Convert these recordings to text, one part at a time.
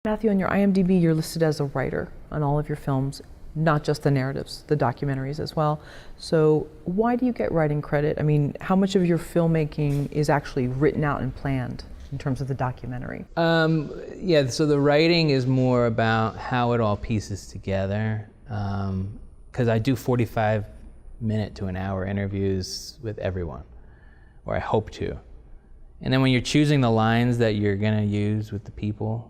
Matthew, on your IMDb, you're listed as a writer on all of your films, not just the narratives, the documentaries as well. So why do you get writing credit? I mean, how much of your filmmaking is actually written out and planned in terms of the documentary? Yeah, so the writing is more about how it all pieces together. Because I do 45-minute to an hour interviews with everyone, or I hope to. And then when you're choosing the lines that you're gonna use with the people,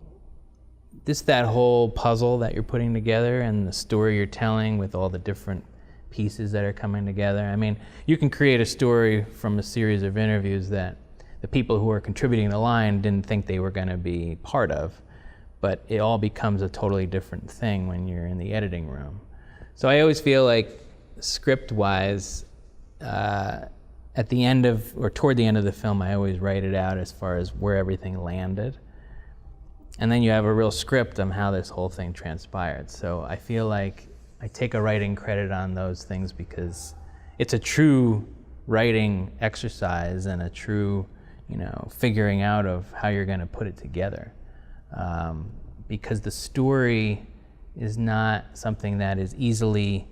just that whole puzzle that you're putting together and the story you're telling with all the different pieces that are coming together. I mean, you can create a story from a series of interviews that the people who are contributing the line didn't think they were gonna be part of, but it all becomes a totally different thing when you're in the editing room. So I always feel like script-wise, at the end of, or toward the end of the film, I always write it out as far as where everything landed. And then you have a real script on how this whole thing transpired. So I feel like I take a writing credit on those things because it's a true writing exercise and a true, figuring out of how you're gonna put it together. Because the story is not something that is easily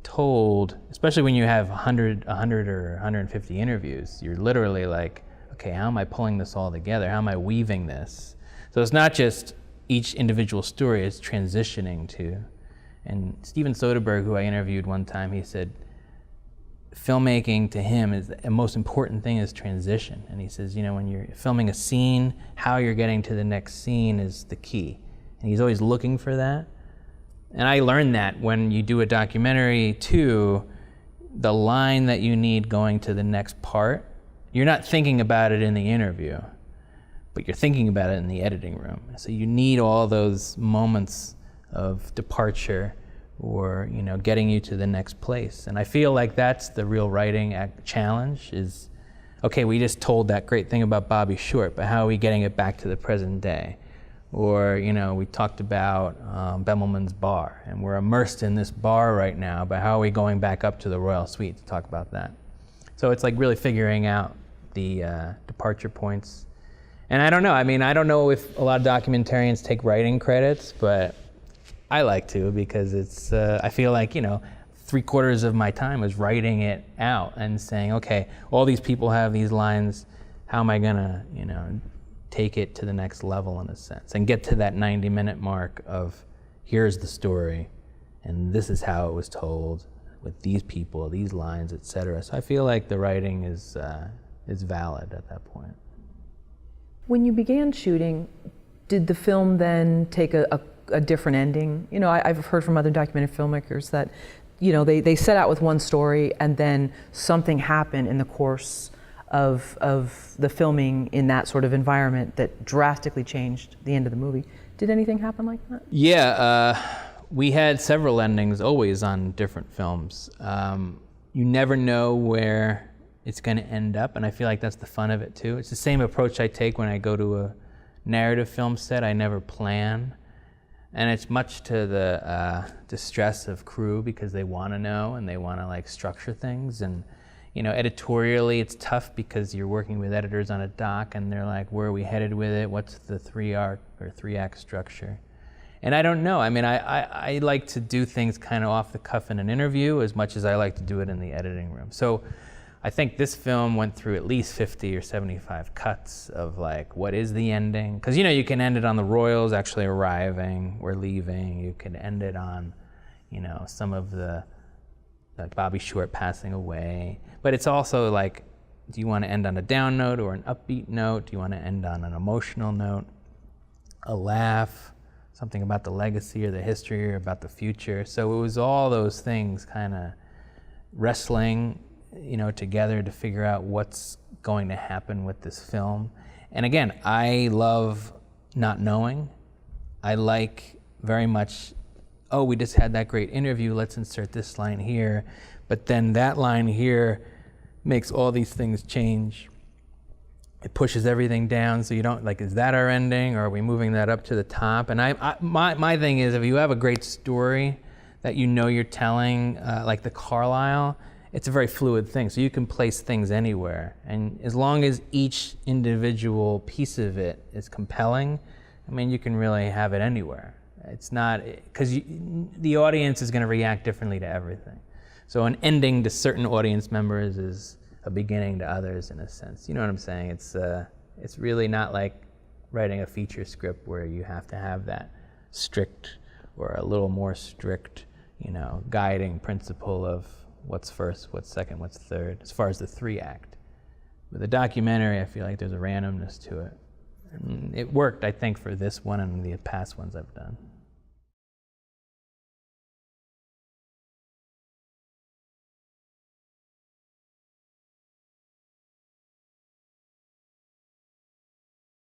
told, especially when you have 100 or 150 interviews. You're literally like, okay, how am I pulling this all together? How am I weaving this? So it's not just each individual story, it's transitioning to. And Steven Soderbergh, who I interviewed one time, he said, filmmaking to him is the most important thing is transition. And he says, when you're filming a scene, how you're getting to the next scene is the key. And he's always looking for that. And I learned that when you do a documentary too, the line that you need going to the next part, you're not thinking about it in the interview, but you're thinking about it in the editing room. So you need all those moments of departure or getting you to the next place. And I feel like that's the real writing challenge is, okay, we just told that great thing about Bobby Short, but how are we getting it back to the present day? Or, we talked about Bemelman's bar, and we're immersed in this bar right now, but how are we going back up to the Royal Suite to talk about that? So it's like really figuring out the departure points. And I don't know, I don't know if a lot of documentarians take writing credits, but I like to because it's, I feel like, 3/4 of my time is writing it out and saying, okay, all these people have these lines, how am I gonna, take it to the next level in a sense and get to that 90-minute mark of here's the story and this is how it was told with these people, these lines, etc. So I feel like the writing is valid at that point. When you began shooting, did the film then take a different ending? I've heard from other documentary filmmakers that, they set out with one story and then something happened in the course of the filming in that sort of environment that drastically changed the end of the movie. Did anything happen like that? Yeah, we had several endings always on different films. You never know where it's going to end up, and I feel like that's the fun of it too. It's the same approach I take when I go to a narrative film set. I never plan, and it's much to the distress of crew because they want to know and they want to structure things. And editorially it's tough because you're working with editors on a doc and they're like, where are we headed with it? What's the 3-act structure? And I don't know. I like to do things kind of off the cuff in an interview as much as I like to do it in the editing room. So I think this film went through at least 50 or 75 cuts of what is the ending? Because you can end it on the royals actually arriving or leaving. You can end it on, some of the Bobby Short passing away. But it's also do you want to end on a down note or an upbeat note? Do you want to end on an emotional note? A laugh, something about the legacy or the history or about the future. So it was all those things kind of wrestling together to figure out what's going to happen with this film. And again, I love not knowing. I like very much, oh, we just had that great interview, let's insert this line here. But then that line here makes all these things change. It pushes everything down, so you don't, is that our ending, or are we moving that up to the top? And my thing is, if you have a great story that you're telling, like the Carlyle, it's a very fluid thing, so you can place things anywhere. And as long as each individual piece of it is compelling, I mean, you can really have it anywhere. It's not, because the audience is going to react differently to everything. So an ending to certain audience members is a beginning to others, in a sense. You know what I'm saying? It's really not like writing a feature script where you have to have that strict or a little more strict, guiding principle of what's first, what's second, what's third, as far as the 3-act. With a documentary, I feel like there's a randomness to it. And it worked, I think, for this one and the past ones I've done.